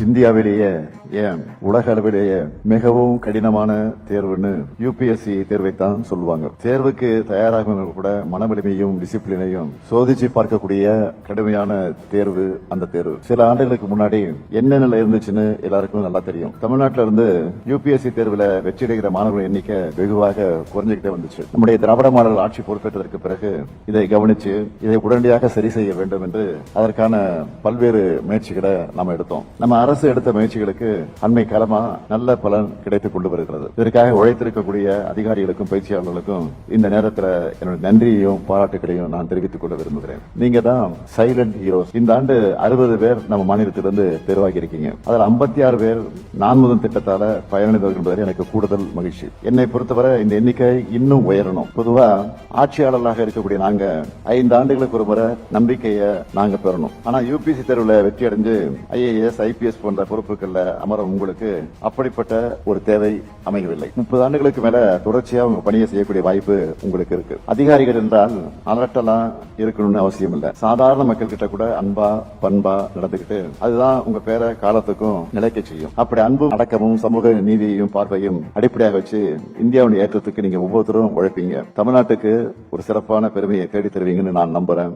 இந்தியாவிலேயே ஏன் உலக அளவிலேயே மிகவும் கடினமான தேர்வுன்னு யூபிஎஸ்சி தேர்வைத்தான் சொல்லுவாங்க. தேர்வுக்கு தயாராக கூட மனவலிமையும் டிசிப்ளினையும் சோதிச்சு பார்க்கக்கூடிய கடுமையான தேர்வு அந்த தேர்வு. சில ஆண்டுகளுக்கு முன்னாடி என்ன நிலை இருந்துச்சுன்னு எல்லாருக்கும் நல்லா தெரியும். தமிழ்நாட்டில இருந்து யூபிஎஸ்சி தேர்வுல வெற்றியடைகிற மாணவர்கள் எண்ணிக்கை வெகுவாக குறைஞ்சுக்கிட்டே வந்துச்சு. நம்முடைய திராவிட மாடல் ஆட்சி பொறுப்பேற்றதற்கு பிறகு இதை கவனிச்சு இதை உடனடியாக சரி செய்ய வேண்டும் என்று அதற்கான பல்வேறு முயற்சிகளை நாம் எடுத்தோம். நம்ம அரசு எடுத்த முயற்சிகளுக்கு அண்மை காலமா நல்ல பலன் கிடைத்துக் கொண்டு வருகிறது. இதற்காக உழைத்திருக்கக்கூடிய அதிகாரிகளுக்கும் பயிற்சியாளர்களுக்கும் இந்த நேரத்தில் என்னுடைய நன்றியையும் பாராட்டுகளையும் நான் தெரிவித்துக் கொள்ள விரும்புகிறேன். நீங்க தான் சைலண்ட் ஹீரோஸ். இந்த ஆண்டு 60 பேர் நம்ம மாநிலத்திலிருந்து தேர்வாகி இருக்கீங்க. அதில் 56 பேர் நான்முதல் திட்டத்தால பயனடைந்தவர்கள் என்பதில் எனக்கு கூடுதல் மகிழ்ச்சி. என்னை பொறுத்தவரை இந்த எண்ணிக்கை இன்னும் உயரணும். பொதுவா ஆட்சியாளர்களாக இருக்கக்கூடிய நாங்க 5 ஆண்டுகளுக்கு ஒரு முறை நம்பிக்கையை நாங்க பெறணும். ஆனா யூபிஎஸ்சி தேர்வுல வெற்றி அடைஞ்சு IAS IPS போன்ற பொறுப்புகள்ல அமரும் உங்களுக்கு அப்படிப்பட்ட ஒரு தேவை அமையவில்லை. 30 ஆண்டுகளுக்கு மேல தொடர்ச்சியா உங்க பணியை செய்யக்கூடிய வாய்ப்பு உங்களுக்கு இருக்கு. அதிகாரிகள் என்றால் அலட்டலாம் இருக்கணும்னு அவசியம் இல்ல. சாதாரண மக்கள் கிட்ட கூட அன்பா பண்பா நடந்துகிட்டு அதுதான் உங்க பேரை காலத்துக்கும் நிலைக்க செய்யும். அப்படி அன்பும் அடக்கமும் சமூக நீதியையும் பார்வையும் அடிப்படையாக வச்சு இந்தியாவின் ஏற்றத்துக்கு நீங்க ஒவ்வொருத்தரும் உழைப்பீங்க. தமிழ்நாட்டுக்கு ஒரு சிறப்பான பெருமையை தேடி தருவீங்கன்னு நான் நம்புறேன்.